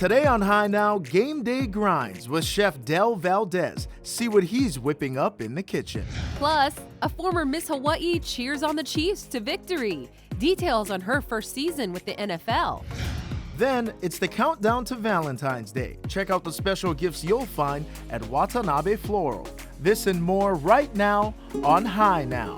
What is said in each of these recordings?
Today on High Now, Game Day Grinds with Chef Del Valdez. See what he's whipping up in the kitchen. Plus, a former Miss Hawaii cheers on the Chiefs to victory. Details on her first season with the NFL. Then, it's the countdown to Valentine's Day. Check out the special gifts you'll find at Watanabe Floral. This and more right now on High Now.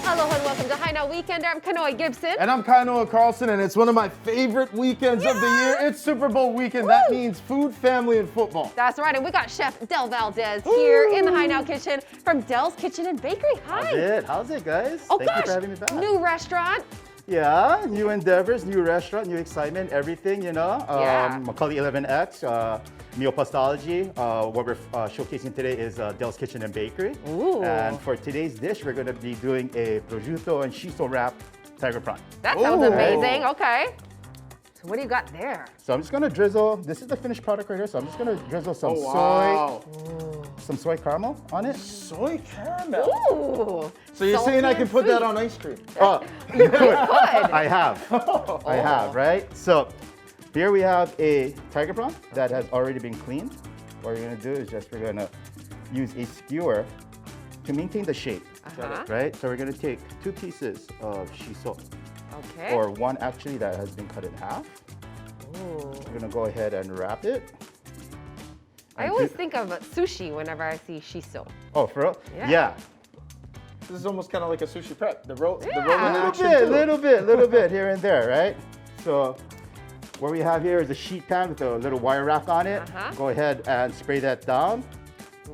Hello and welcome to High Now Weekend. I'm Kanoe Gibson. And I'm Kainoa Carlson, and it's one of my favorite weekends of the year. It's Super Bowl weekend. Woo! That means food, family, and football. That's right, and we got Chef Del Valdez here in the High Now kitchen from Del's Kitchen and Bakery. Hi. How's it, guys? Oh Thank gosh, you for having me back. new restaurant. Yeah, new endeavors, new restaurant, new excitement, everything, you know. Yeah. Macaulay 11X, Neopastology. What we're showcasing today is Del's Kitchen and Bakery. Ooh. And for today's dish, we're going to be doing a prosciutto and shiso wrap tiger prawn. That sounds Ooh. amazing. Okay. So what do you got there? So I'm just going to drizzle, this is the finished product right here, so I'm just going to drizzle some some soy caramel on it. Soy caramel. Ooh. So you're Salty saying I and can put that sweet. on ice cream? Oh, You could. I have. I have, right? So here we have a tiger prawn that has already been cleaned. What we're gonna do is we're gonna use a skewer to maintain the shape, Uh-huh. right? So we're gonna take 2 pieces of shiso, Okay. or one actually that has been cut in half. Ooh. We're gonna go ahead and wrap it. I always think of sushi whenever I see shiso. Oh, for real? Yeah. Yeah. This is almost kind of like a sushi prep. The rolling Yeah. action Little bit here and there, right? So what we have here is a sheet pan with a little wire wrap on it. Uh-huh. Go ahead and spray that down.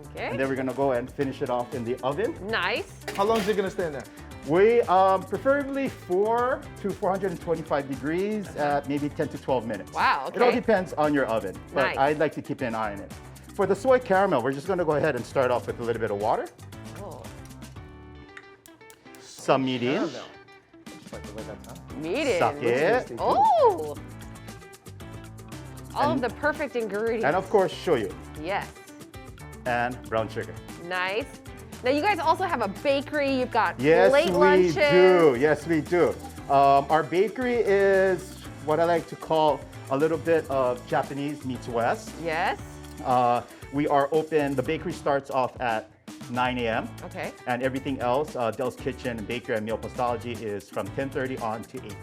Okay. And then we're gonna go and finish it off in the oven. Nice. How long is it gonna stay in there? We preferably 4 to 425 degrees at maybe 10 to 12 minutes. Wow, It all okay. depends on your oven, but Nice. I'd like to keep an eye on it. For the soy caramel, we're just gonna go ahead and start off with a little bit of water, Oh. some medium, Caramel. Just like the way that's done. Meat suck it, Oh. All of And- the perfect ingredients. and of course shoyu Yes. and brown sugar. Nice. Now you guys also have a bakery. You've got Yes, late we lunches. do. Yes, we do. Our bakery is what I like to call a little bit of Japanese meets West. Yes. We are open, the bakery starts off at 9 a.m. Okay. And everything else, Del's Kitchen, Bakery, and Neopastology is from 10:30 on to 8.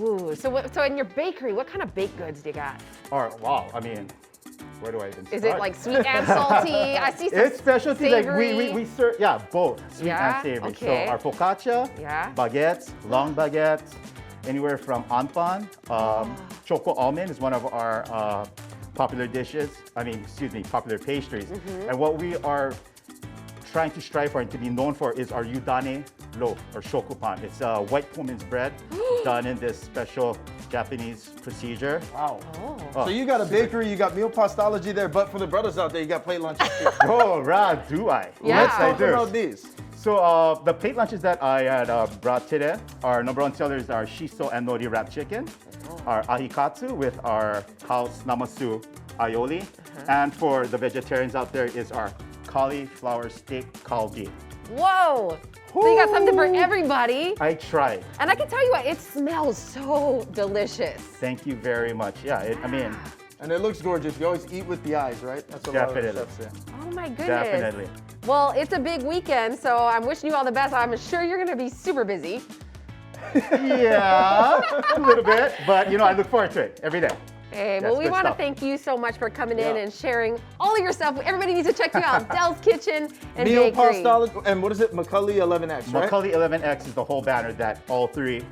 Ooh. So in your bakery, what kind of baked goods do you got? Or, wow, I mean, where do I even start? Is it like sweet and salty? I see some It's specialty, like savory. we serve, yeah, both sweet Yeah? and savory. Okay. So our focaccia, Yeah. baguettes, long baguettes, anywhere from anpan, choco almond is one of our popular dishes. Popular pastries. Mm-hmm. And what we are trying to strive for and to be known for is our yudane loaf or shokupan. It's white Pullman's bread done in this special Japanese procedure. Wow. Oh. So you got a bakery, you got meal pastology there, but for the brothers out there, you got plate lunches too. Oh, right, do I? Yeah. Let's Yes, I talk do. about these. So the plate lunches that I had brought today, our number 1 sellers are shiso and nori wrapped chicken, our ahikatsu with our cow's namasu aioli, and for the vegetarians out there is our cauliflower steak kalbi. Whoa. So you got something for everybody. I tried. And I can tell you what, it smells so delicious. Thank you very much. Yeah, And it looks gorgeous. You always eat with the eyes, right? That's what a lot of the Definitely. chefs say. Oh my goodness. definitely. Well, it's a big weekend, so I'm wishing you all the best. I'm sure you're going to be super busy. Yeah, a little bit, but I look forward to it every day. Hey, That's well, we good want to stuff. thank you so much for coming in Yeah. and sharing all of your stuff. Everybody needs to check you out. Del's Kitchen and Meal Bakery. pastology, and what is it? Macaulay 11X, right? Macaulay 11X is the whole banner that all 3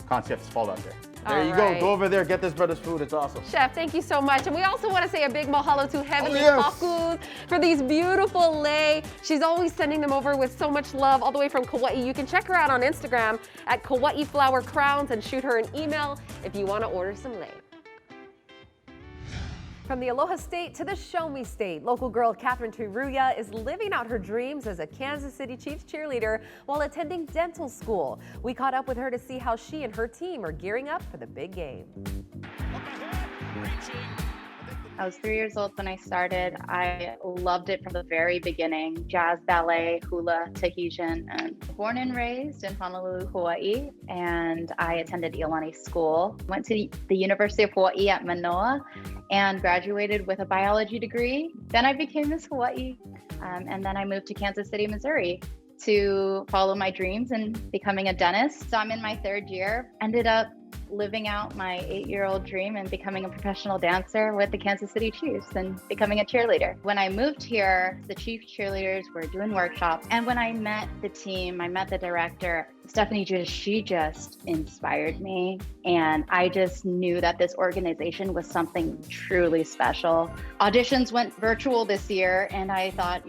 concepts fall under. There you All go. right. Go over there, get this brother's food. It's awesome. Chef, thank you so much. And we also want to say a big mahalo to Heavenly yes. Hakus for these beautiful lei. She's always sending them over with so much love all the way from Kauai. You can check her out on Instagram at Kauai Flower Crowns and shoot her an email if you want to order some lei. From the Aloha State to the Show Me State, local girl Catherine Turuya is living out her dreams as a Kansas City Chiefs cheerleader while attending dental school. We caught up with her to see how she and her team are gearing up for the big game. Up ahead, reaching. I think the I was 3 years old when I started. I loved it from the very beginning. Jazz, ballet, hula, Tahitian, and born and raised in Honolulu, Hawaii. And I attended Iolani School. Went to the University of Hawaii at Manoa and graduated with a biology degree. Then I became Miss Hawaii. And then I moved to Kansas City, Missouri to follow my dreams and becoming a dentist. So I'm in my 3rd year. Ended up living out my 8-year-old dream and becoming a professional dancer with the Kansas City Chiefs and becoming a cheerleader. When I moved here, the Chief cheerleaders were doing workshops. And when I met the team, I met the director, Stephanie Judas, she just inspired me. And I just knew that this organization was something truly special. Auditions went virtual this year, and I thought,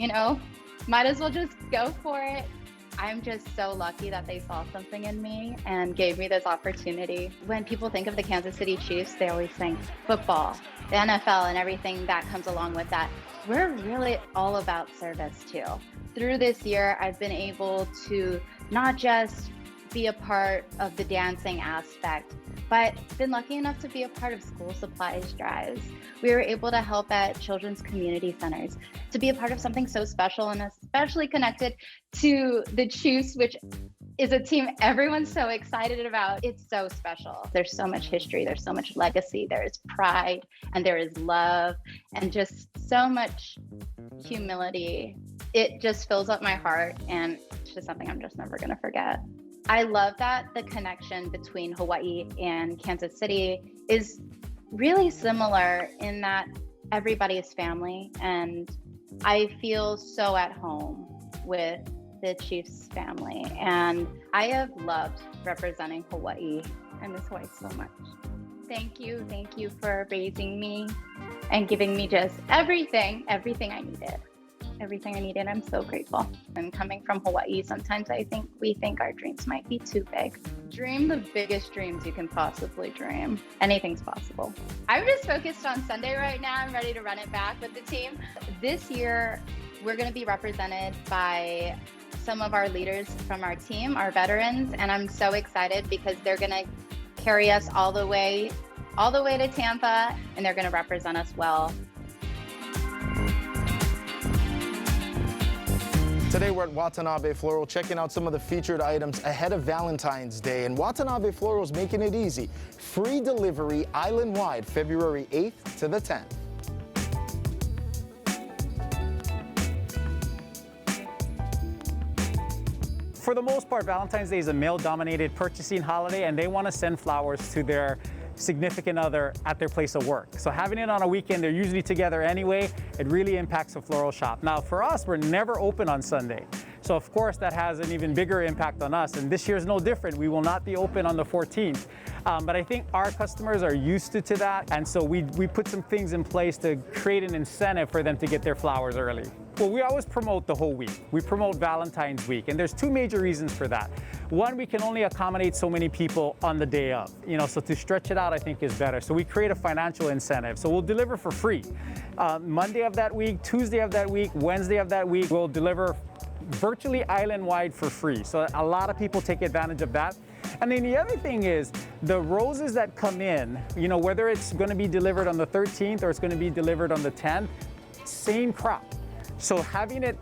might as well just go for it. I'm just so lucky that they saw something in me and gave me this opportunity. When people think of the Kansas City Chiefs, they always think football, the NFL, and everything that comes along with that. We're really all about service too. Through this year, I've been able to not just be a part of the dancing aspect, but been lucky enough to be a part of school supplies drives. We were able to help at children's community centers, to be a part of something so special and especially connected to the Chiefs, which is a team everyone's so excited about. It's so special. There's so much history, there's so much legacy, there is pride, and there is love, and just so much humility. It just fills up my heart, and it's just something I'm just never gonna forget. I love that the connection between Hawaii and Kansas City is really similar in that everybody is family, and I feel so at home with the Chiefs family, and I have loved representing Hawaii and Miss Hawaii so much. Thank you for raising me and giving me just everything I needed. I'm so grateful. And coming from Hawaii, sometimes we think our dreams might be too big. Dream the biggest dreams you can possibly dream. Anything's possible. I'm just focused on Sunday right now. I'm ready to run it back with the team. This year, we're going to be represented by some of our leaders from our team, our veterans, and I'm so excited because they're going to carry us all the way to Tampa, and they're going to represent us well. Today we're at Watanabe Floral checking out some of the featured items ahead of Valentine's Day. And Watanabe Floral is making it easy. Free delivery island-wide February 8th to the 10th. For the most part, Valentine's Day is a male-dominated purchasing holiday, and they want to send flowers to their significant other at their place of work. So having it on a weekend, they're usually together anyway, it really impacts a floral shop. Now for us, we're never open on Sunday. So of course that has an even bigger impact on us, and this year is no different. We will not be open on the 14th. But I think our customers are used to that, and so we put some things in place to create an incentive for them to get their flowers early. Well, we always promote the whole week. We promote Valentine's week, and there's 2 major reasons for that. One, we can only accommodate so many people on the day of, so to stretch it out, I think is better. So we create a financial incentive. So we'll deliver for free. Monday of that week, Tuesday of that week, Wednesday of that week, we'll deliver virtually island-wide for free. So a lot of people take advantage of that. And then the other thing is the roses that come in, whether it's going to be delivered on the 13th or it's going to be delivered on the 10th, same crop. So having it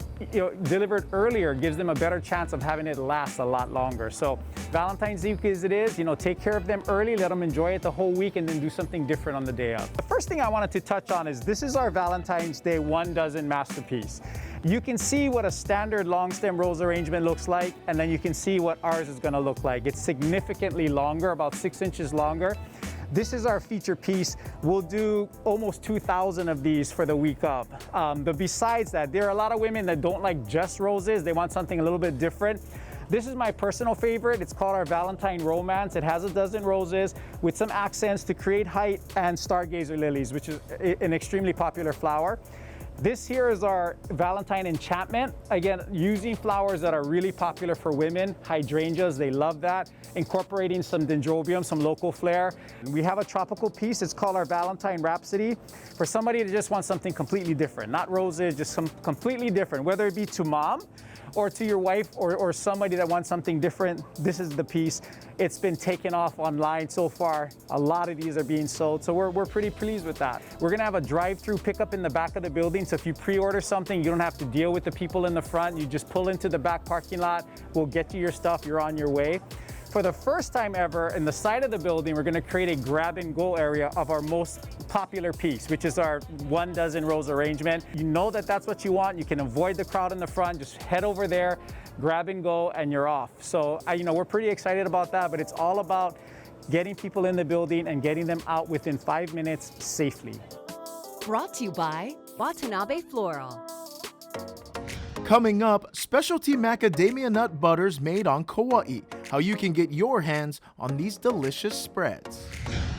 delivered earlier gives them a better chance of having it last a lot longer. So Valentine's week as it is, take care of them early, let them enjoy it the whole week, and then do something different on the day of. The first thing I wanted to touch on is this is our Valentine's Day 1 dozen masterpiece. You can see what a standard long stem rose arrangement looks like, and then you can see what ours is going to look like. It's significantly longer, about 6 inches longer. This is our feature piece. We'll do almost 2,000 of these for the week of. But besides that, there are a lot of women that don't like just roses. They want something a little bit different. This is my personal favorite. It's called our Valentine Romance. It has a dozen roses with some accents to create height, and stargazer lilies, which is an extremely popular flower. This here is our Valentine Enchantment. Again, using flowers that are really popular for women. Hydrangeas, they love that. Incorporating some dendrobium, some local flair. We have a tropical piece. It's called our Valentine Rhapsody. For somebody that just wants something completely different. Not roses, just some completely different. Whether it be to mom, or to your wife or somebody that wants something different, this is the piece. It's been taken off online so far. A lot of these are being sold, so we're pretty pleased with that. We're gonna have a drive-through pickup in the back of the building, so if you pre-order something, you don't have to deal with the people in the front. You just pull into the back parking lot, we'll get you your stuff, you're on your way. For the first time ever, in the side of the building, we're gonna create a grab-and-go area of our most popular piece, which is our 1 dozen rows arrangement. You know that that's what you want. You can avoid the crowd in the front. Just head over there, grab and go, and you're off. So, we're pretty excited about that, but it's all about getting people in the building and getting them out within 5 minutes safely. Brought to you by Watanabe Floral. Coming up, specialty macadamia nut butters made on Kauai. How you can get your hands on these delicious spreads.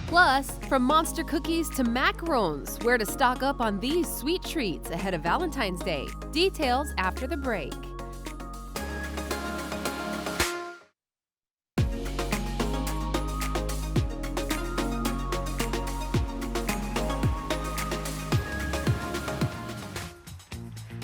Plus, from monster cookies to macarons, where to stock up on these sweet treats ahead of Valentine's Day. Details after the break.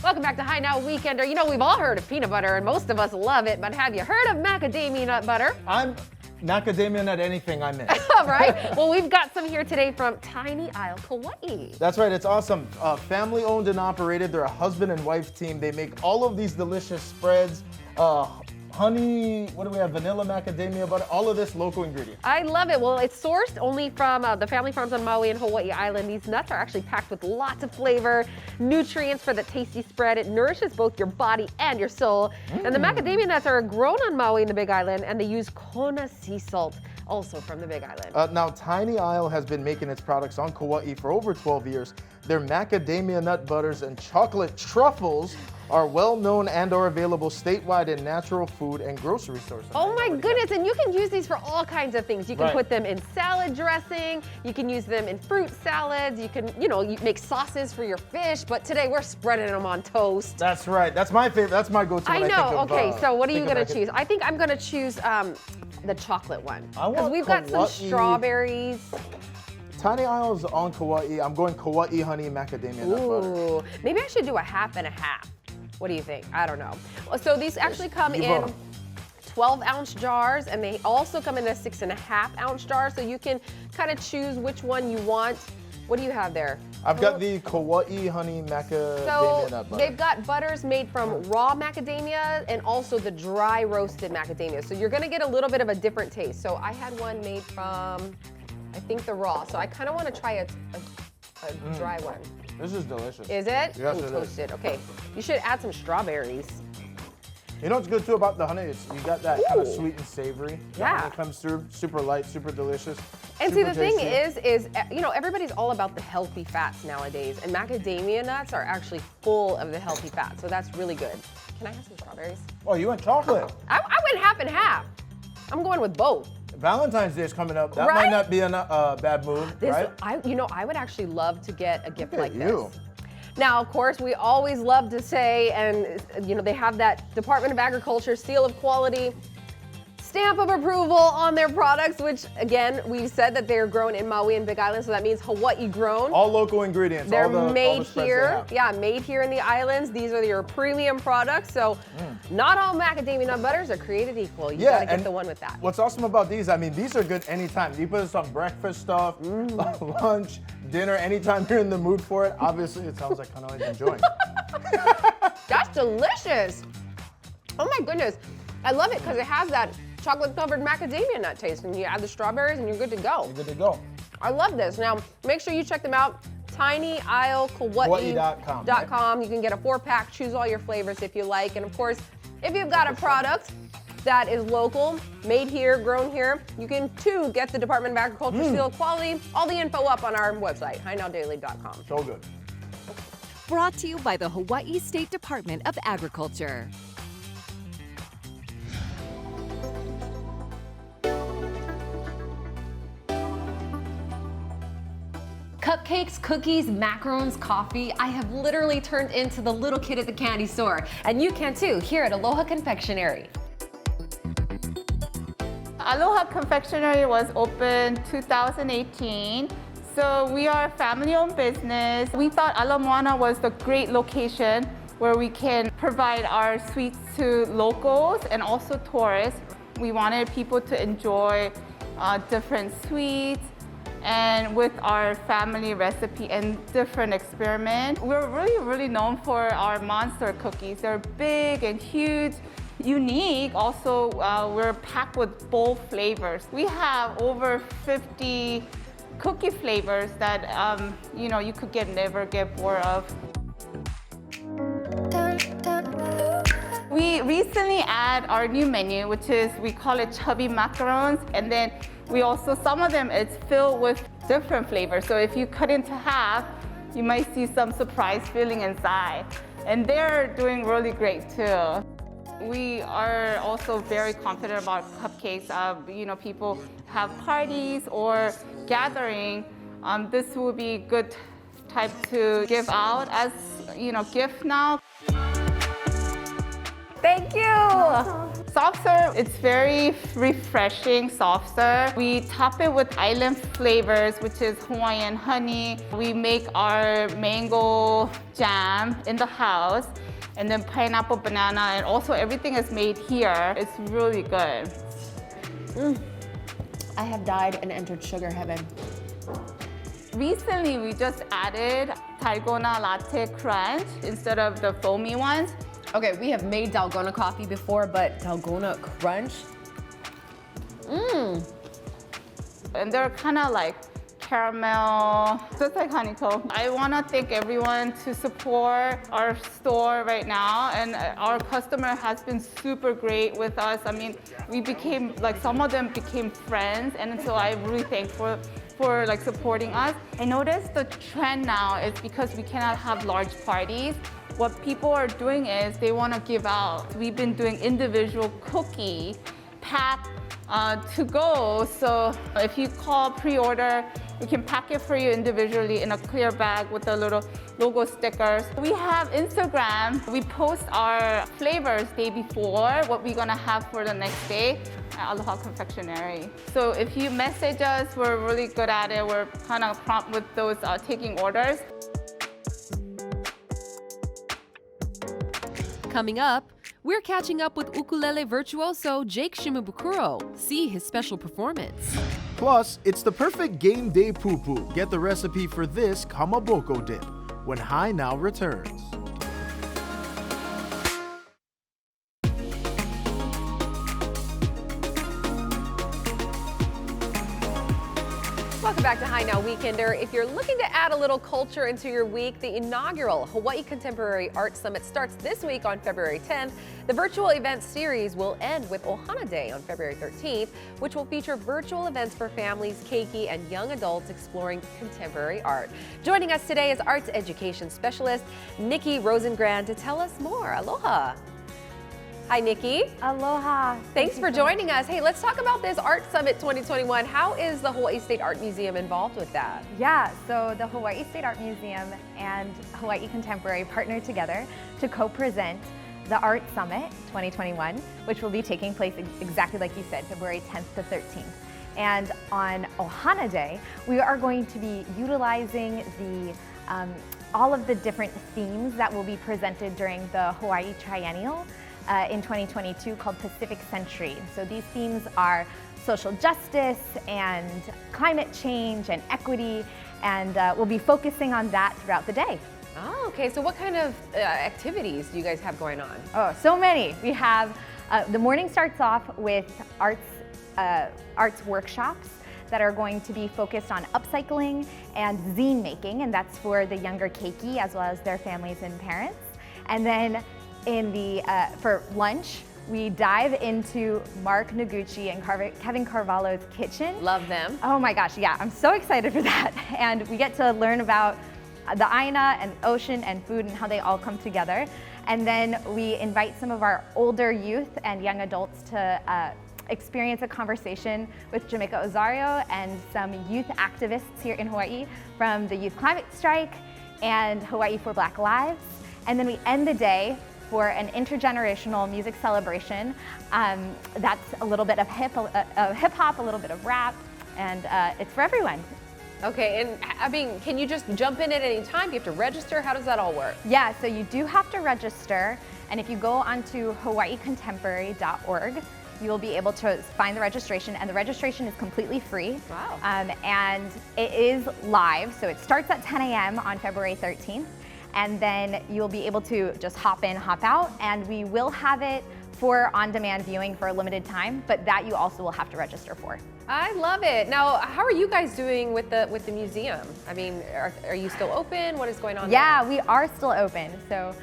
Welcome back to High Now Weekender. We've all heard of peanut butter and most of us love it, but have you heard of macadamia nut butter? I'm macadamia nut anything I'm in. All right. Well, we've got some here today from Tiny Isle, Kauai. That's right, it's awesome. Family owned and operated. They're a husband and wife team. They make all of these delicious spreads. Honey, what do we have? Vanilla macadamia butter, all of this local ingredient. I love it. Well, it's sourced only from the family farms on Maui and Hawaii Island. These nuts are actually packed with lots of flavor, nutrients for the tasty spread. It nourishes both your body and your soul. And the macadamia nuts are grown on Maui and the Big Island, and they use Kona sea salt, also from the Big Island. Now, Tiny Isle has been making its products on Kauai for over 12 years. Their macadamia nut butters and chocolate truffles are well known and are available statewide in natural food and grocery stores. Oh my goodness, and you can use these for all kinds of things. You can Right. put them in salad dressing, you can use them in fruit salads, you can, you make sauces for your fish, but today we're spreading them on toast. That's right. That's my favorite. That's my go-to. I when know. I think of, Okay, so what are you think of gonna maca- choose? I think I'm gonna choose the chocolate one. I want Because we've got some Kauai. strawberries. Tiny Isle is on Kauai. I'm going Kauai honey macadamia nut butter. Ooh, maybe I should do a half and a half. What do you think? I don't know. So these actually come You in vote. 12-ounce jars, and they also come in a 6.5-ounce jar, so you can kind of choose which one you want. What do you have there? I've got the Kauai honey macadamia So nut butter. they've got butters made from raw macadamia and also the dry roasted macadamia. So you're gonna get a little bit of a different taste. So I had one made from, I think the raw. So I kind of want to try a dry one. This is delicious. Is it? Yes, Ooh, it is. toasted. Okay. You should add some strawberries. You know what's good too about the honey? It's you got that kind of sweet and savory. The Yeah. honey comes through, super light, super delicious. And see, super the thing tasty. is, everybody's all about the healthy fats nowadays, and macadamia nuts are actually full of the healthy fats, so that's really good. Can I have some strawberries? Oh, you went chocolate. I went half and half. I'm going with both. Valentine's Day is coming up. That Right? might not be a bad move, This, right? I would actually love to get a gift Look like at this. you. Now, of course, we always love to say, and they have that Department of Agriculture seal of quality, stamp of approval on their products, which again, we said that they're grown in Maui and Big Island, so that means Hawaii grown. All local ingredients. They're all the made spreads they here. have. Yeah, made here in the islands. These are your premium products. So not all macadamia nut butters are created equal. You gotta get and the one with that. What's awesome about these, I mean, these are good anytime. You put this on breakfast stuff, lunch, dinner, anytime you're in the mood for it. Obviously, it sounds like kind of like enjoying. That's delicious. Oh my goodness. I love it because it has that chocolate covered macadamia nut taste, and you add the strawberries and you're good to go. Good to go. I love this. Now, make sure you check them out. TinyIsleKauai.com. Kauai.com, You can get a 4-pack, choose all your flavors if you like. And of course, if you've got a product that is local, made here, grown here, you can too get the Department of Agriculture seal of quality. All the info up on our website, HighNowDaily.com. So good. Brought to you by the Hawaii State Department of Agriculture. Cupcakes, cookies, macarons, coffee. I have literally turned into the little kid at the candy store. And you can too, here at Aloha Confectionery. Aloha Confectionery was opened 2018. So we are a family-owned business. We thought Ala Moana was the great location where we can provide our sweets to locals and also tourists. We wanted people to enjoy different sweets and with our family recipe and different experiment. We're really known for our monster cookies. They're big and huge, unique. Also, we're packed with bold flavors. We have over 50 cookie flavors that you could never get bored of. We recently add our new menu, which is, we call it chubby macarons. And then we also, some of them, it's filled with different flavors. So if you cut into half, you might see some surprise filling inside. And they're doing really great too. We are also very confident about cupcakes. People have parties or gathering. This will be good type to give out as, gift now. Thank you. Soft serve, it's very refreshing soft serve. We top it with island flavors, which is Hawaiian honey. We make our mango jam in the house, and then pineapple, banana, and also everything is made here. It's really good. I have died and entered sugar heaven. Recently, we just added Dalgona Latte Crunch instead of the foamy ones. Okay, we have made Dalgona coffee before, but Dalgona Crunch? And they're kind of like caramel, just like honeycomb. I want to thank everyone to support our store right now, and our customer has been super great with us. I mean, we became, some of them became friends, and so I'm really thankful for supporting us. I noticed the trend now is because we cannot have large parties. What people are doing is they want to give out. We've been doing individual cookie pack to go. So if you call pre-order, we can pack it for you individually in a clear bag with the little logo stickers. We have Instagram. We post our flavors day before, what we're gonna have for the next day at Aloha Confectionery. So if you message us, we're really good at it. We're kind of prompt with those taking orders. Coming up, we're catching up with ukulele virtuoso Jake Shimabukuro. See his special performance. Plus, it's the perfect game day poo-poo. Get the recipe for this kamaboko dip when Hi Now returns. Welcome back to Hi Now Weekender. If you're looking to add a little culture into your week, the inaugural Hawaii Contemporary Art Summit starts this week on February 10th. The virtual event series will end with Ohana Day on February 13th, which will feature virtual events for families, keiki, and young adults exploring contemporary art. Joining us today is arts education specialist Nikki Rosengrand to tell us more. Aloha. Hi, Nikki. Aloha. Thanks for joining us. Hey, let's talk about this Art Summit 2021. How is the Hawaii State Art Museum involved with that? Yeah, so the Hawaii State Art Museum and Hawaii Contemporary partnered together to co-present the Art Summit 2021, which will be taking place exactly like you said, February 10th to 13th. And on Ohana Day, we are going to be utilizing all of the different themes that will be presented during the Hawaii Triennial in 2022 called Pacific Century. So these themes are social justice and climate change and equity, and we'll be focusing on that throughout the day. Oh, okay. So what kind of activities do you guys have going on? Oh, so many. We have, the morning starts off with arts workshops that are going to be focused on upcycling and zine making, and that's for the younger keiki as well as their families and parents. And then for lunch, we dive into Mark Noguchi and Kevin Carvalho's kitchen. Love them. Oh my gosh, yeah, I'm so excited for that. And we get to learn about the Aina and ocean and food and how they all come together. And then we invite some of our older youth and young adults to experience a conversation with Jamaica Ozario and some youth activists here in Hawaii from the Youth Climate Strike and Hawaii for Black Lives. And then we end the day for an intergenerational music celebration. That's a little bit of hip hop, a little bit of rap, and it's for everyone. Okay, and I mean, can you just jump in at any time? Do you have to register? How does that all work? Yeah, so you do have to register, and if you go onto hawaiicontemporary.org, you will be able to find the registration, and the registration is completely free. Wow. And it is live, so it starts at 10 a.m. on February 13th, and then you'll be able to just hop in, hop out, and we will have it for on-demand viewing for a limited time, but that you also will have to register for. I love it. Now, how are you guys doing with the museum? I mean, are you still open? What is going on Yeah, there? we are still open. So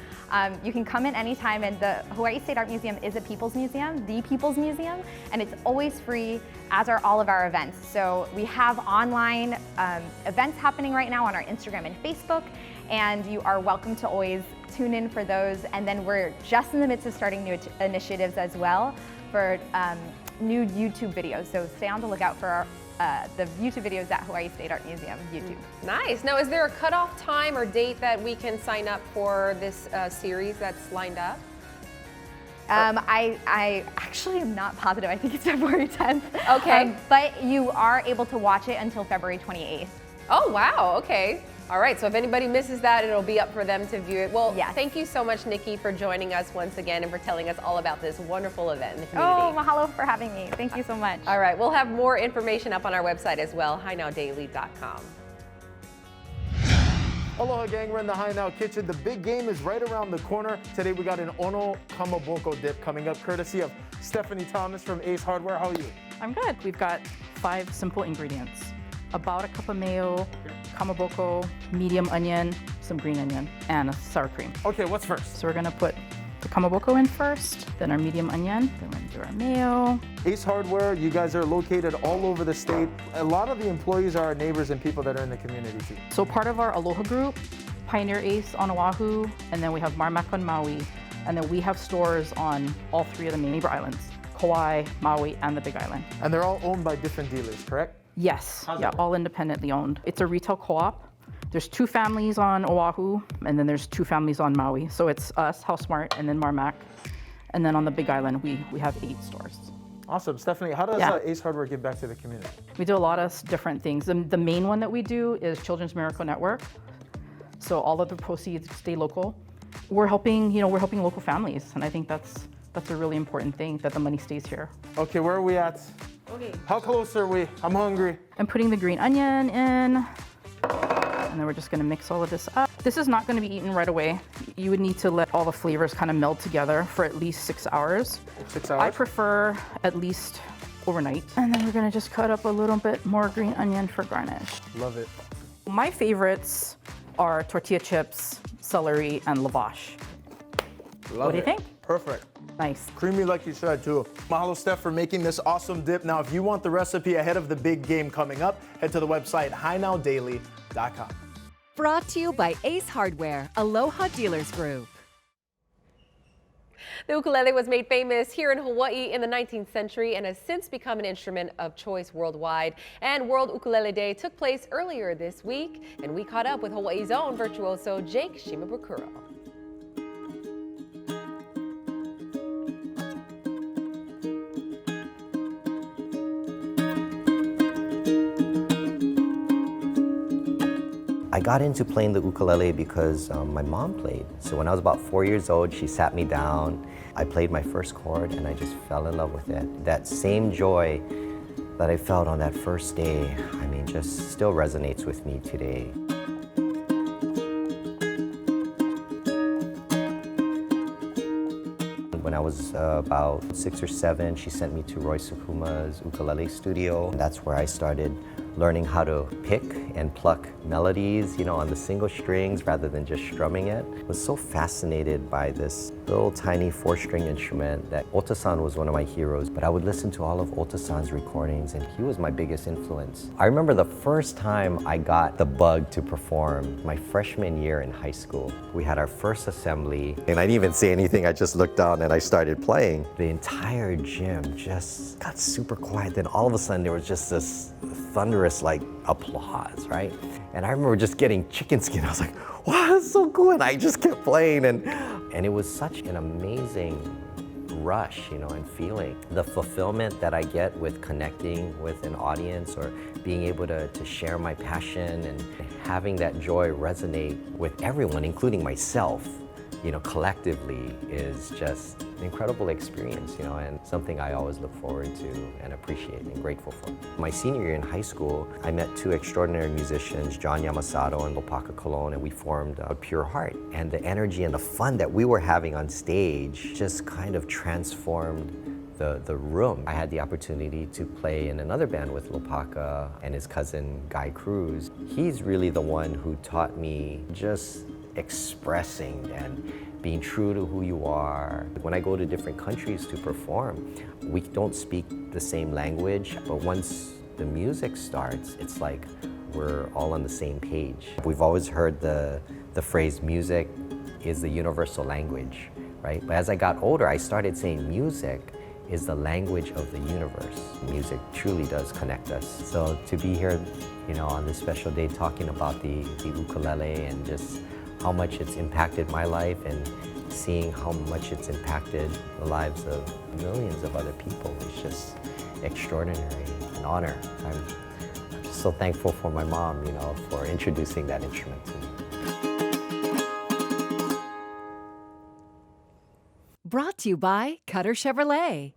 you can come in anytime, and the Hawaii State Art Museum is a people's museum, the People's Museum, and it's always free, as are all of our events. So we have online events happening right now on our Instagram and Facebook, and you are welcome to always tune in for those. And then we're just in the midst of starting new initiatives as well for new YouTube videos. So stay on the lookout for the YouTube videos at Hawaii State Art Museum YouTube. Nice. Now, is there a cutoff time or date that we can sign up for this series that's lined up? I actually am not positive. I think it's February 10th. Okay. But you are able to watch it until February 28th. Oh, wow. Okay. All right. So if anybody misses that, it'll be up for them to view it. Well, yes. Thank you so much, Nikki, for joining us once again and for telling us all about this wonderful event in the community. Oh, mahalo for having me. Thank you so much. All right. We'll have more information up on our website as well, hinowdaily.com. Aloha gang, we're in the High Now Kitchen. The big game is right around the corner. Today we got an Ono Kamaboko dip coming up courtesy of Stephanie Thomas from Ace Hardware. How are you? I'm good. We've got 5 simple ingredients. About a cup of mayo, kamaboko, medium onion, some green onion, and a sour cream. Okay, what's first? So we're gonna put the kamaboko in first, then our medium onion, then we're gonna do our mayo. Ace Hardware, you guys are located all over the state. A lot of the employees are our neighbors and people that are in the community too. So part of our Aloha group, Pioneer Ace on Oahu, and then we have Marmak on Maui, and then we have stores on all 3 of the main neighbor islands, Kauai, Maui, and the Big Island. And they're all owned by different dealers, correct? Yes, yeah, all independently owned. It's a retail co-op. There's 2 families on Oahu, and then there's 2 families on Maui. So it's us, HouseSmart, and then Marmak. And then on the Big Island, we have 8 stores. Awesome. Stephanie, how does Ace Hardware give back to the community? We do a lot of different things. The main one that we do is Children's Miracle Network. So all of the proceeds stay local. We're helping local families, and I think that's a really important thing, that the money stays here. Okay, where are we at? Okay. How close are we? I'm hungry. I'm putting the green onion in, and then we're just gonna mix all of this up. This is not gonna be eaten right away. You would need to let all the flavors kind of meld together for at least 6 hours. 6 hours? I prefer at least overnight. And then we're gonna just cut up a little bit more green onion for garnish. Love it. My favorites are tortilla chips, celery, and lavash. Love What do you think? Perfect. Nice. Creamy like you said too. Mahalo, Steph, for making this awesome dip. Now, if you want the recipe ahead of the big game coming up, head to the website hinowdaily.com. Brought to you by Ace Hardware, Aloha Dealers Group. The ukulele was made famous here in Hawaii in the 19th century and has since become an instrument of choice worldwide. And World Ukulele Day took place earlier this week, and we caught up with Hawaii's own virtuoso Jake Shimabukuro. I got into playing the ukulele because my mom played. So when I was about 4 years old, she sat me down. I played my first chord and I just fell in love with it. That same joy that I felt on that first day, I mean, just still resonates with me today. When I was about 6 or 7, she sent me to Roy Sukuma's ukulele studio. That's where I started learning how to pick and pluck melodies, you know, on the single strings rather than just strumming it. I was so fascinated by this little tiny 4-string instrument that Ota-san was one of my heroes, but I would listen to all of Ota-san's recordings and he was my biggest influence. I remember the first time I got the bug to perform, my freshman year in high school. We had our first assembly and I didn't even say anything, I just looked down and I started playing. The entire gym just got super quiet, then all of a sudden there was just this thunderous like applause, right? And I remember just getting chicken skin. I was like, wow, that's so cool. And I just kept playing and it was such an amazing rush, and feeling. The fulfillment that I get with connecting with an audience or being able to share my passion and having that joy resonate with everyone, including myself, collectively is just an incredible experience, and something I always look forward to and appreciate and grateful for. My senior year in high school, I met two extraordinary musicians, John Yamasato and Lopaka Colon, and we formed a Pure Heart. And the energy and the fun that we were having on stage just kind of transformed the room. I had the opportunity to play in another band with Lopaka and his cousin Guy Cruz. He's really the one who taught me just expressing and being true to who you are. When I go to different countries to perform, we don't speak the same language, but once the music starts, it's like we're all on the same page. We've always heard the phrase music is the universal language, right? But as I got older, I started saying music is the language of the universe. Music truly does connect us. So to be here, on this special day talking about the ukulele and just how much it's impacted my life and seeing how much it's impacted the lives of millions of other people is just extraordinary, an honor. I'm just so thankful for my mom, for introducing that instrument to me. Brought to you by Cutter Chevrolet.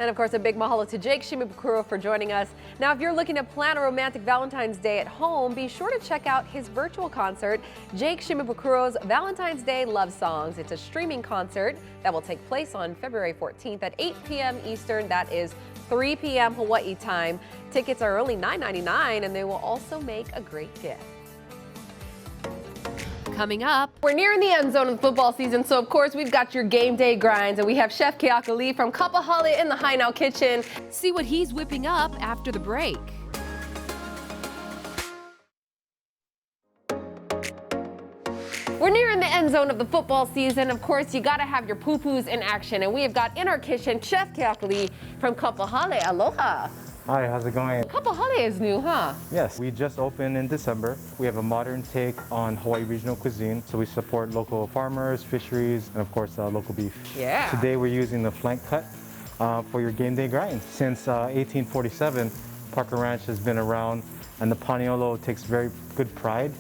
And of course, a big mahalo to Jake Shimabukuro for joining us. Now, if you're looking to plan a romantic Valentine's Day at home, be sure to check out his virtual concert, Jake Shimabukuro's Valentine's Day Love Songs. It's a streaming concert that will take place on February 14th at 8 p.m. Eastern. That is 3 p.m. Hawaii time. Tickets are only $9.99, and they will also make a great gift. Coming up, we're nearing the end zone of the football season, so of course we've got your game day grinds, and we have Chef Keaka Lee from Kapahale in the Hai Nau Kitchen. See what he's whipping up after the break. We're nearing the end zone of the football season. Of course, you gotta have your poo-poos in action, and we have got in our kitchen Chef Keaka Lee from Kapahale. Aloha. Hi, how's it going? Kapahale is new, huh? Yes, we just opened in December. We have a modern take on Hawaii regional cuisine, so we support local farmers, fisheries, and of course, local beef. Yeah. Today we're using the flank cut for your game day grind. Since 1847, Parker Ranch has been around, and the Paniolo takes very good pride,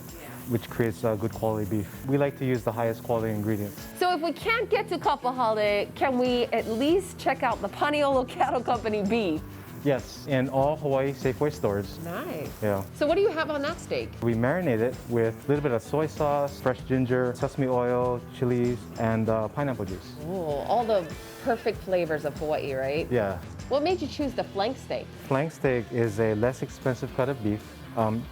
which creates good quality beef. We like to use the highest quality ingredients. So if we can't get to Kapahale, can we at least check out the Paniolo Cattle Company beef? Yes, in all Hawaii Safeway stores. Nice. Yeah. So what do you have on that steak? We marinate it with a little bit of soy sauce, fresh ginger, sesame oil, chilies, and pineapple juice. Oh, all the perfect flavors of Hawaii, right? Yeah. What made you choose the flank steak? Flank steak is a less expensive cut of beef,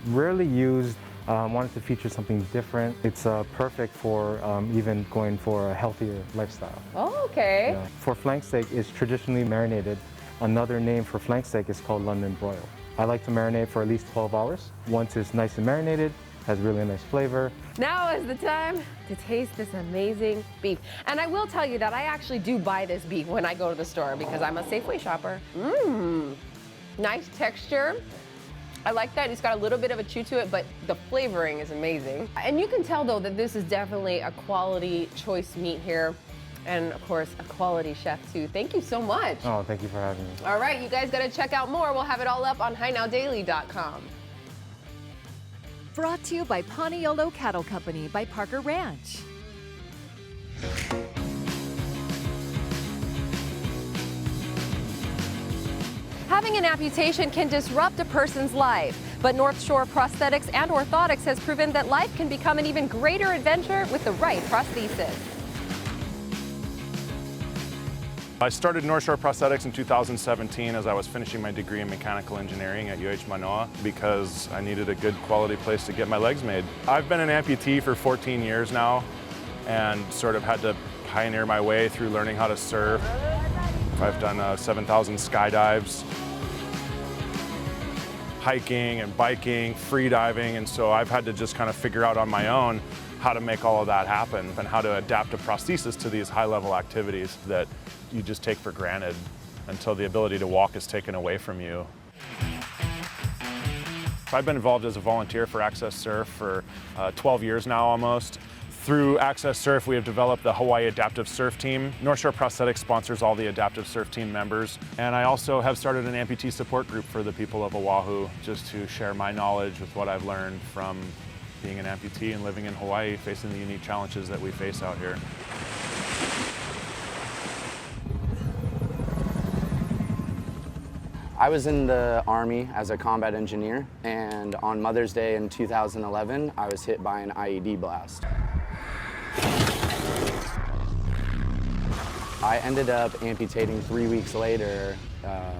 rarely used. Wanted to feature something different. It's perfect for even going for a healthier lifestyle. Oh, okay. Yeah. For flank steak, it's traditionally marinated. Another name for flank steak is called London broil. I like to marinate for at least 12 hours. Once it's nice and marinated, has really nice flavor. Now is the time to taste this amazing beef. And I will tell you that I actually do buy this beef when I go to the store because I'm a Safeway shopper. Nice texture. I like that. It's got a little bit of a chew to it, but the flavoring is amazing. And you can tell though that this is definitely a quality choice meat here. And of course, a quality chef too. Thank you so much. Oh, thank you for having me. All right, you guys gotta check out more. We'll have it all up on HaiNowDaily.com. brought to you by Paniolo Cattle Company by Parker Ranch. Having an amputation can disrupt a person's life, but North Shore Prosthetics and Orthotics has proven that life can become an even greater adventure with the right prosthesis. I started North Shore Prosthetics in 2017 as I was finishing my degree in mechanical engineering at UH Manoa because I needed a good quality place to get my legs made. I've been an amputee for 14 years now and sort of had to pioneer my way through learning how to surf. I've done 7,000 skydives, hiking and biking, free diving, and so I've had to just kind of figure out on my own how to make all of that happen and how to adapt a prosthesis to these high-level activities that you just take for granted until the ability to walk is taken away from you. I've been involved as a volunteer for Access Surf for 12 years now almost. Through Access Surf, we have developed the Hawaii Adaptive Surf Team. North Shore Prosthetics sponsors all the Adaptive Surf Team members. And I also have started an amputee support group for the people of Oahu, just to share my knowledge with what I've learned from being an amputee and living in Hawaii, facing the unique challenges that we face out here. I was in the Army as a combat engineer, and on Mother's Day in 2011, I was hit by an IED blast. I ended up amputating 3 weeks later,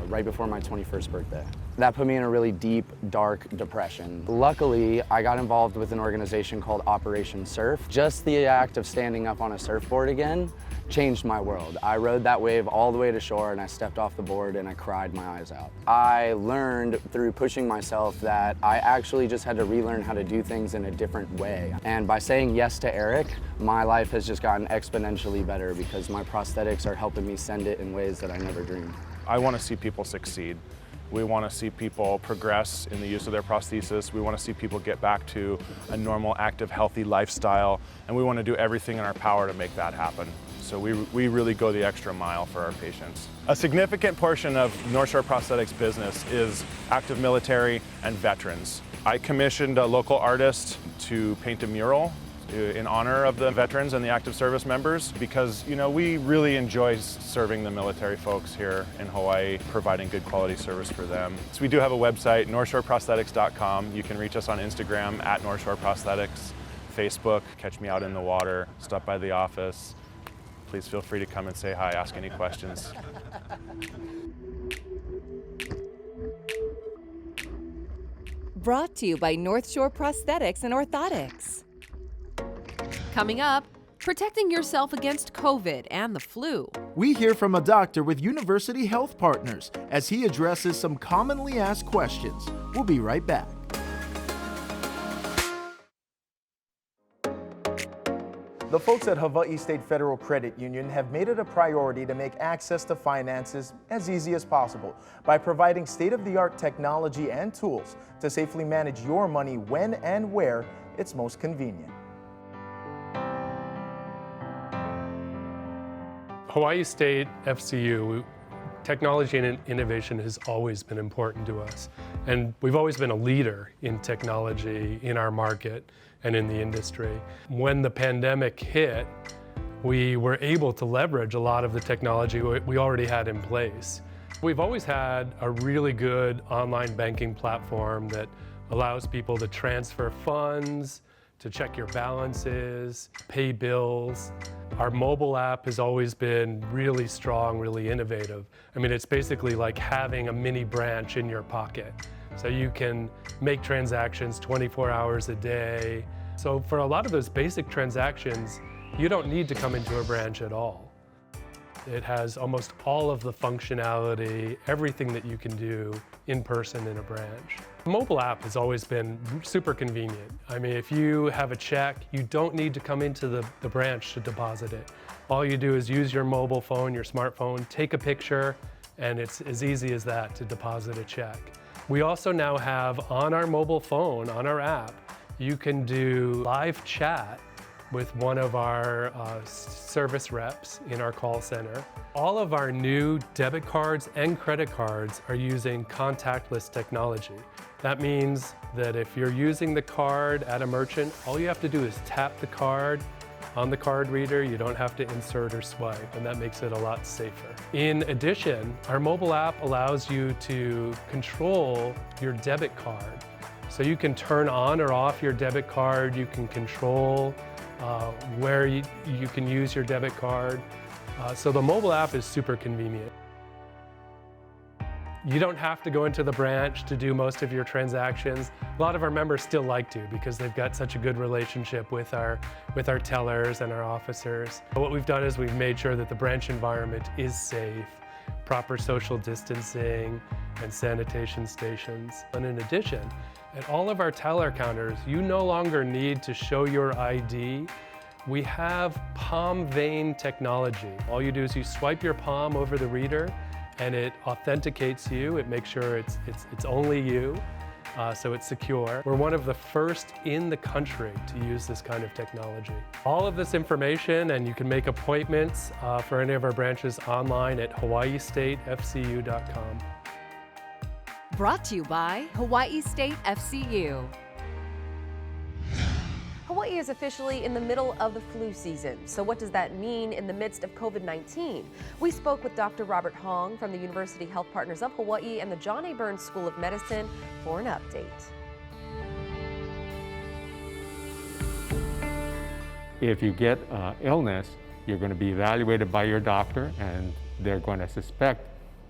right before my 21st birthday. That put me in a really deep, dark depression. Luckily, I got involved with an organization called Operation Surf. Just the act of standing up on a surfboard again changed my world. I rode that wave all the way to shore, and I stepped off the board and I cried my eyes out. I learned through pushing myself that I actually just had to relearn how to do things in a different way. And by saying yes to Eric, my life has just gotten exponentially better because my prosthetics are helping me send it in ways that I never dreamed. I want to see people succeed. We want to see people progress in the use of their prosthesis. We want to see people get back to a normal, active, healthy lifestyle, and we want to do everything in our power to make that happen. So we really go the extra mile for our patients. A significant portion of North Shore Prosthetics business is active military and veterans. I commissioned a local artist to paint a mural in honor of the veterans and the active service members because, you know, we really enjoy serving the military folks here in Hawaii, providing good quality service for them. So we do have a website, northshoreprosthetics.com. You can reach us on Instagram at North Shore Prosthetics, Facebook, catch me out in the water, stop by the office. Please feel free to come and say hi, ask any questions. Brought to you by North Shore Prosthetics and Orthotics. Coming up, protecting yourself against COVID and the flu. We hear from a doctor with University Health Partners as he addresses some commonly asked questions. We'll be right back. The folks at Hawaii State Federal Credit Union have made it a priority to make access to finances as easy as possible by providing state-of-the-art technology and tools to safely manage your money when and where it's most convenient. Hawaii State FCU, technology and innovation has always been important to us. And we've always been a leader in technology in our market and in the industry. When the pandemic hit, we were able to leverage a lot of the technology we already had in place. We've always had a really good online banking platform that allows people to transfer funds, to check your balances, pay bills. Our mobile app has always been really strong, really innovative. I mean, it's basically like having a mini branch in your pocket. So you can make transactions 24 hours a day. So for a lot of those basic transactions, you don't need to come into a branch at all. It has almost all of the functionality, everything that you can do in person in a branch. The mobile app has always been super convenient. I mean, if you have a check, you don't need to come into the branch to deposit it. All you do is use your mobile phone, your smartphone, take a picture, and it's as easy as that to deposit a check. We also now have on our mobile phone, on our app, you can do live chat with one of our service reps in our call center. All of our new debit cards and credit cards are using contactless technology. That means that if you're using the card at a merchant, all you have to do is tap the card on the card reader. You don't have to insert or swipe, and that makes it a lot safer. In addition, our mobile app allows you to control your debit card. So you can turn on or off your debit card. You can control where you can use your debit card. So the mobile app is super convenient. You don't have to go into the branch to do most of your transactions. A lot of our members still like to because they've got such a good relationship with our tellers and our officers. What we've done is we've made sure that the branch environment is safe, proper social distancing, and sanitation stations. And in addition, at all of our teller counters, you no longer need to show your ID. We have palm vein technology. All you do is you swipe your palm over the reader and it authenticates you. It makes sure it's only you. so it's secure. We're one of the first in the country to use this kind of technology. All of this information, and you can make appointments for any of our branches online at hawaiistatefcu.com. Brought to you by Hawaii State FCU. Hawaii is officially in the middle of the flu season. So what does that mean in the midst of COVID-19? We spoke with Dr. Robert Hong from the University Health Partners of Hawaii and the John A. Burns School of Medicine for an update. If you get illness, you're going to be evaluated by your doctor, and they're going to suspect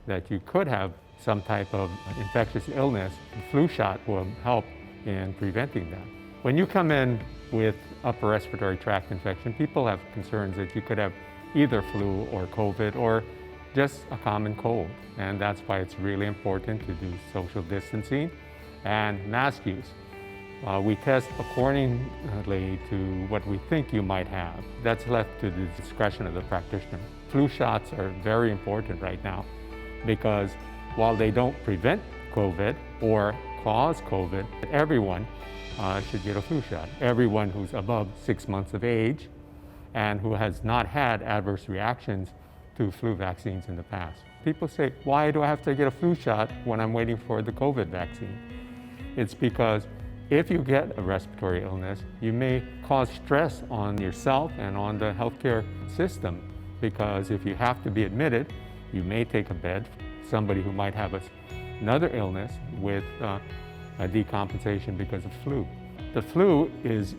that you could have some type of infectious illness. The flu shot will help in preventing that. When you come in with upper respiratory tract infection, people have concerns that you could have either flu or COVID or just a common cold. And that's why it's really important to do social distancing and mask use. We test accordingly to what we think you might have. That's left to the discretion of the practitioner. Flu shots are very important right now because while they don't prevent COVID or cause COVID, everyone should get a flu shot. Everyone who's above 6 months of age and who has not had adverse reactions to flu vaccines in the past. People say, why do I have to get a flu shot when I'm waiting for the COVID vaccine? It's because if you get a respiratory illness, you may cause stress on yourself and on the healthcare system, because if you have to be admitted, you may take a bed. Somebody who might have another illness with a decompensation because of flu. The flu is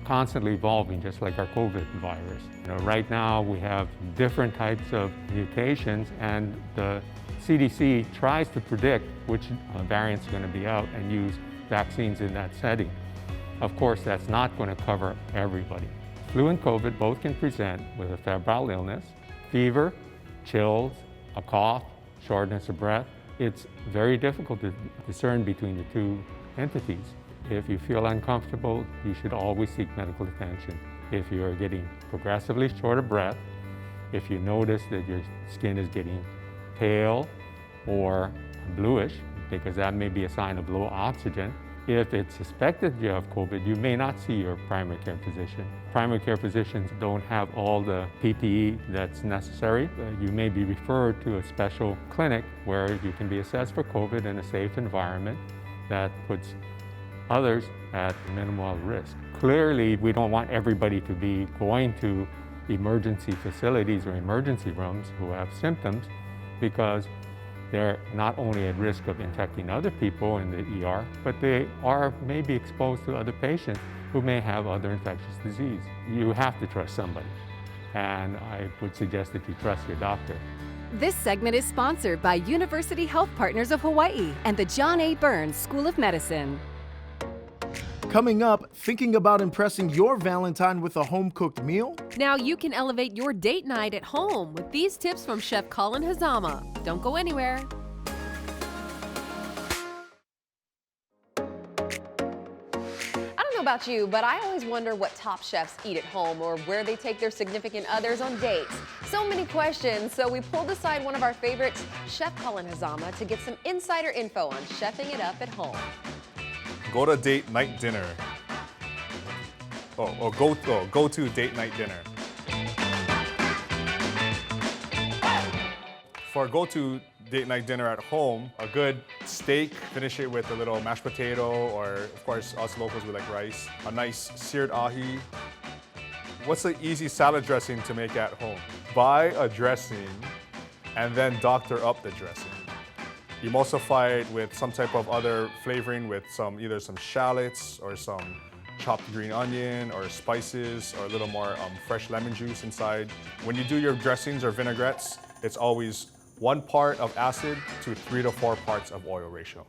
constantly evolving, just like our COVID virus. Right now we have different types of mutations, and the CDC tries to predict which variants are going to be out and use vaccines in that setting. Of course, that's not going to cover everybody. Flu and COVID both can present with a febrile illness, fever, chills, a cough, shortness of breath. It's very difficult to discern between the two entities. If you feel uncomfortable, you should always seek medical attention. If you are getting progressively short of breath, if you notice that your skin is getting pale or bluish, because that may be a sign of low oxygen. If it's suspected you have COVID, you may not see your primary care physician. Primary care physicians don't have all the PPE that's necessary. You may be referred to a special clinic where you can be assessed for COVID in a safe environment that puts others at minimal risk. Clearly, we don't want everybody to be going to emergency facilities or emergency rooms who have symptoms, because they're not only at risk of infecting other people in the ER, but they are maybe exposed to other patients who may have other infectious disease. You have to trust somebody, and I would suggest that you trust your doctor. This segment is sponsored by University Health Partners of Hawaii and the John A. Burns School of Medicine. Coming up, thinking about impressing your Valentine with a home-cooked meal? Now you can elevate your date night at home with these tips from Chef Colin Hazama. Don't go anywhere. I don't know about you, but I always wonder what top chefs eat at home or where they take their significant others on dates. So many questions, so we pulled aside one of our favorites, Chef Colin Hazama, to get some insider info on chefing it up at home. Go to date night dinner. Go to date night dinner. For a go-to date night dinner at home, a good steak, finish it with a little mashed potato, or of course us locals we like rice. A nice seared ahi. What's the easy salad dressing to make at home? Buy a dressing and then doctor up the dressing. Emulsify it with some type of other flavoring, with either some shallots or some chopped green onion or spices or a little more fresh lemon juice inside. When you do your dressings or vinaigrettes, it's always 1 part of acid to 3 to 4 parts of oil ratio.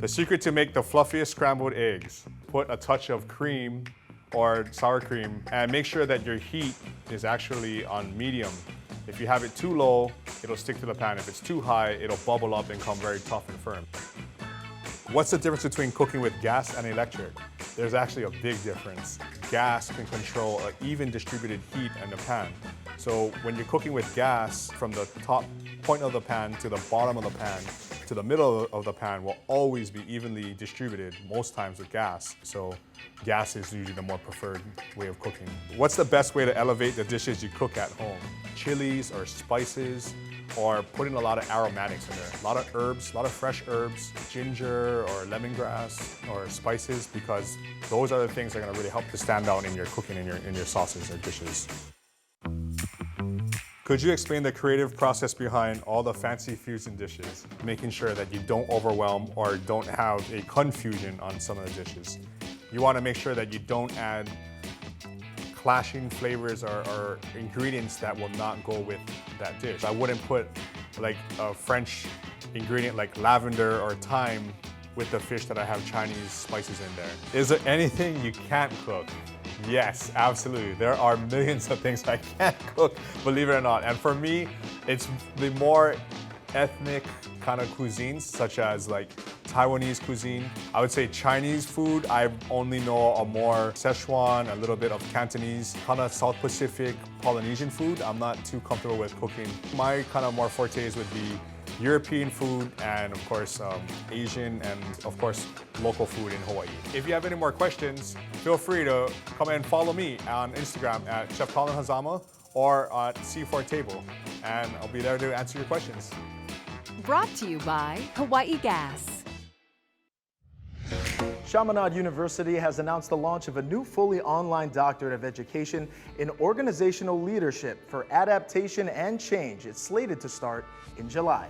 The secret to make the fluffiest scrambled eggs: put a touch of cream or sour cream, and make sure that your heat is actually on medium. If you have it too low, it'll stick to the pan. If it's too high, it'll bubble up and come very tough and firm. What's the difference between cooking with gas and electric? There's actually a big difference. Gas can control an even distributed heat in the pan. So when you're cooking with gas, from the top point of the pan to the bottom of the pan, to the middle of the pan will always be evenly distributed, most times with gas. So gas is usually the more preferred way of cooking. What's the best way to elevate the dishes you cook at home? Chilies or spices, or putting a lot of aromatics in there. A lot of herbs, a lot of fresh herbs, ginger or lemongrass or spices, because those are the things that are gonna really help to stand out in your cooking, in your sauces or dishes. Could you explain the creative process behind all the fancy fusion dishes, making sure that you don't overwhelm or don't have a confusion on some of the dishes? You wanna make sure that you don't add clashing flavors or ingredients that will not go with that dish. I wouldn't put like a French ingredient like lavender or thyme with the fish that I have Chinese spices in there. Is there anything you can't cook? Yes, absolutely. There are millions of things I can't cook, believe it or not. And for me, it's the more ethnic kind of cuisines, such as like Taiwanese cuisine. I would say Chinese food, I only know a more Szechuan, a little bit of Cantonese, kind of South Pacific, Polynesian food. I'm not too comfortable with cooking. My kind of more fortes would be European food and of course Asian and of course local food in Hawaii. If you have any more questions, feel free to come and follow me on Instagram at Chef Colin Hazama or at C4 Table, and I'll be there to answer your questions. Brought to you by Hawaii Gas. Chaminade University has announced the launch of a new fully online doctorate of education in organizational leadership for adaptation and change. It's slated to start in July.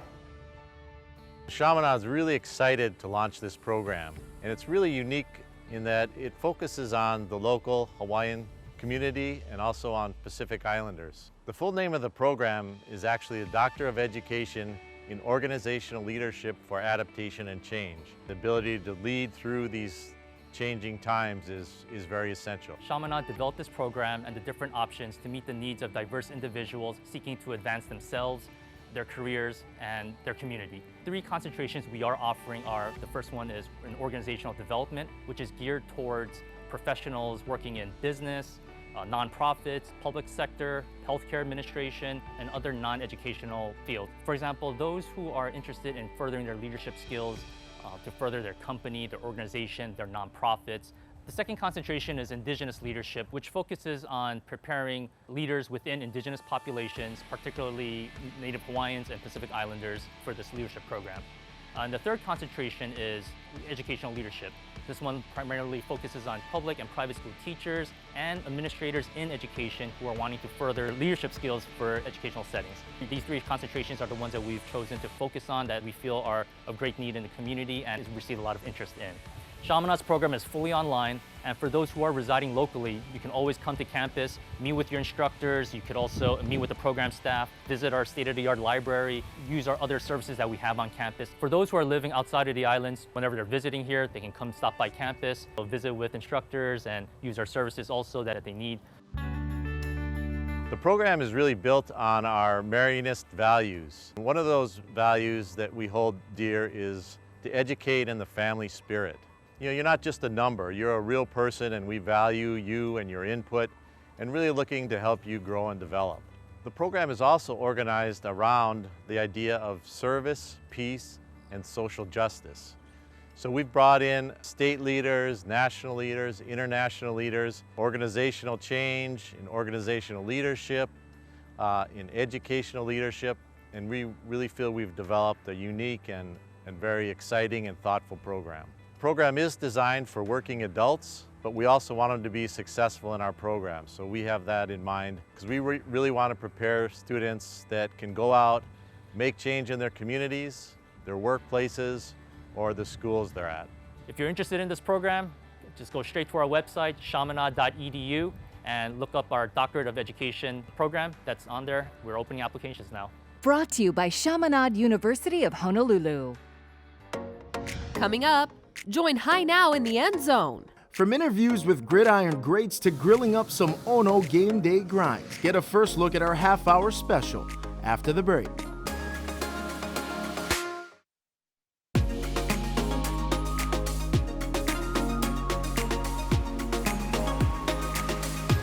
Chaminade is really excited to launch this program, and it's really unique in that it focuses on the local Hawaiian community and also on Pacific Islanders. The full name of the program is actually a Doctor of Education in Organizational Leadership for Adaptation and Change. The ability to lead through these changing times is very essential. Chaminade developed this program and the different options to meet the needs of diverse individuals seeking to advance themselves, their careers, and their community. 3 concentrations we are offering are, the first one is in organizational development, which is geared towards professionals working in business, nonprofits, public sector, healthcare administration, and other non-educational fields. For example, those who are interested in furthering their leadership skills to further their company, their organization, their nonprofits. The second concentration is Indigenous leadership, which focuses on preparing leaders within Indigenous populations, particularly Native Hawaiians and Pacific Islanders, for this leadership program. And the third concentration is educational leadership. This one primarily focuses on public and private school teachers and administrators in education who are wanting to further leadership skills for educational settings. These 3 concentrations are the ones that we've chosen to focus on that we feel are of great need in the community and receive a lot of interest in. Chaminade's program is fully online, and for those who are residing locally, you can always come to campus, meet with your instructors. You could also meet with the program staff, visit our state-of-the-art library, use our other services that we have on campus. For those who are living outside of the islands, whenever they're visiting here, they can come stop by campus, visit with instructors, and use our services also that they need. The program is really built on our Marianist values. One of those values that we hold dear is to educate in the family spirit. You know, you're not just a number, you're a real person, and we value you and your input and really looking to help you grow and develop. The program is also organized around the idea of service, peace, and social justice. So we've brought in state leaders, national leaders, international leaders, organizational change, in organizational leadership, in educational leadership, and we really feel we've developed a unique and very exciting and thoughtful program. The program is designed for working adults, but we also want them to be successful in our program. So we have that in mind because we really want to prepare students that can go out, make change in their communities, their workplaces, or the schools they're at. If you're interested in this program, just go straight to our website, chaminade.edu, and look up our Doctorate of Education program that's on there. We're opening applications now. Brought to you by Chaminade University of Honolulu. Coming up, join Hi Now in the End Zone. From interviews with gridiron greats to grilling up some Ono game day grinds, get a first look at our half-hour special after the break.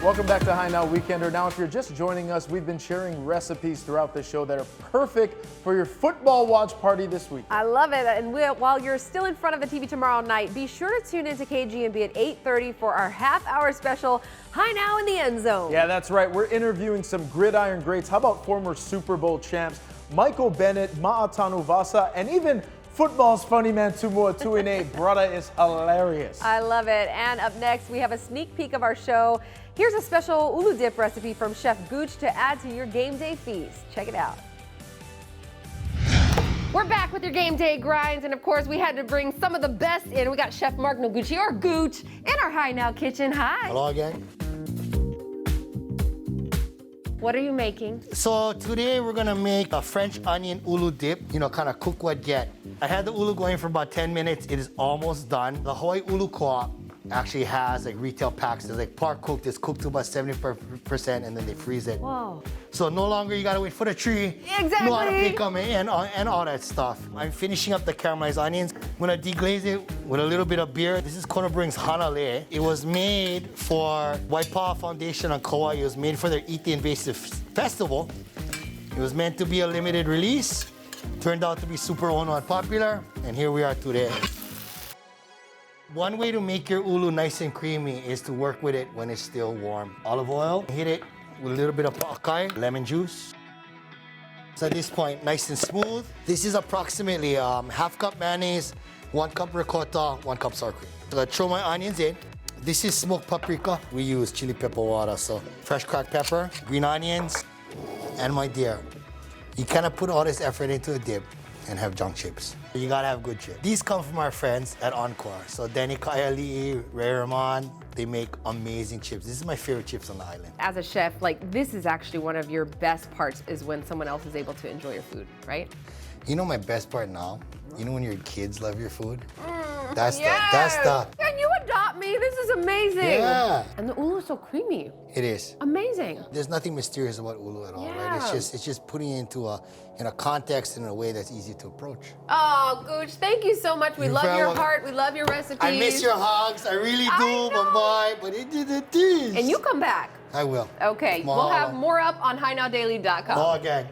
Welcome back to High Now Weekender. Now, if you're just joining us, we've been sharing recipes throughout the show that are perfect for your football watch party this week. I love it. And while you're still in front of the TV tomorrow night, be sure to tune into KGMB at 8:30 for our half-hour special, High Now in the End Zone. Yeah, that's right. We're interviewing some gridiron greats. How about former Super Bowl champs Michael Bennett, Ma'atanu Vasa, and even football's funny man Tumua Tuine. Brother is hilarious. I love it. And up next, we have a sneak peek of our show. Here's a special ulu dip recipe from Chef Gooch to add to your game day feast. Check it out. We're back with your game day grinds, and of course, we had to bring some of the best in. We got Chef Mark Noguchi, or Gooch, in our High Now kitchen. Hi. Hello again. What are you making? So today we're gonna make a French onion ulu dip, kind of cook what get. I had the ulu going for about 10 minutes. It is almost done. The Hawaii Ulu Co-op actually has like retail packs. There's like par cooked, it's cooked to about 70%, and then they freeze it. Whoa. So no longer you gotta wait for the tree. Exactly. No how to pick them and all that stuff. I'm finishing up the caramelized onions. I'm gonna deglaze it with a little bit of beer. This is Kona Brewing's Hanale. It was made for Waipa'a Foundation on Kauai. It was made for their Eat the Invasive Festival. It was meant to be a limited release. Turned out to be super ono and popular, and here we are today. One way to make your ulu nice and creamy is to work with it when it's still warm. Olive oil, hit it with a little bit of pa'akai, lemon juice. So at this point, nice and smooth. This is approximately half cup mayonnaise, 1 cup ricotta, 1 cup sour cream. So I throw my onions in. This is smoked paprika. We use chili pepper water, so fresh cracked pepper, green onions, and my dear, you cannot put all this effort into a dip and have junk chips. You gotta have good chips. These come from our friends at Encore. So Danny Kaili, Ray Rahman, they make amazing chips. This is my favorite chips on the island. As a chef, this is actually one of your best parts, is when someone else is able to enjoy your food, right? You know my best part now? You know when your kids love your food? That's the... Can you adopt me? This is amazing. Yeah. And the ulu is so creamy. It is. Amazing. There's nothing mysterious about ulu at all, right? It's just putting it into a context in a way that's easy to approach. Oh, Gooch, thank you so much. We love your heart. We love your recipes. I miss your hugs. I really do, Mumbai. But it did it. And you come back. I will. Okay. Mahalo. We'll have more up on HighNowDaily.com. Mahalo again.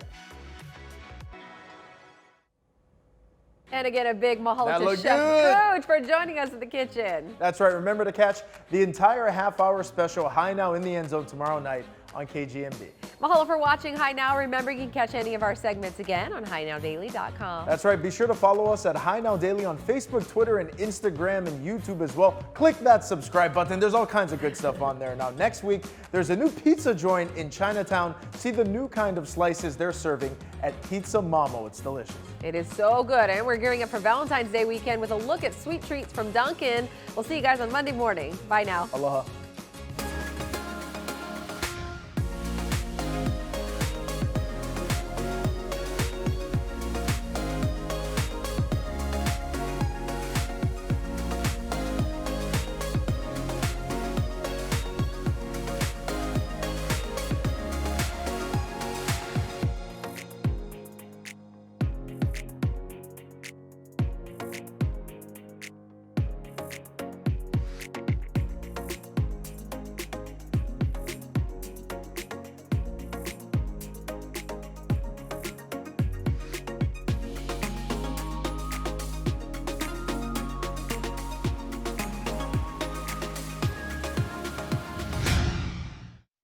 And again, a big mahalo That to looked Chef good. Gooch for joining us in the kitchen. That's right. Remember to catch the entire half-hour special High Now in the End Zone tomorrow night on KGMB. Mahalo for watching High Now. Remember, you can catch any of our segments again on HighNowDaily.com. That's right. Be sure to follow us at High Now Daily on Facebook, Twitter, and Instagram, and YouTube as well. Click that subscribe button. There's all kinds of good stuff on there. Now, next week, there's a new pizza joint in Chinatown. See the new kind of slices they're serving at Pizza Mamo. It's delicious. It is so good. And we're gearing up for Valentine's Day weekend with a look at sweet treats from Dunkin'. We'll see you guys on Monday morning. Bye now. Aloha.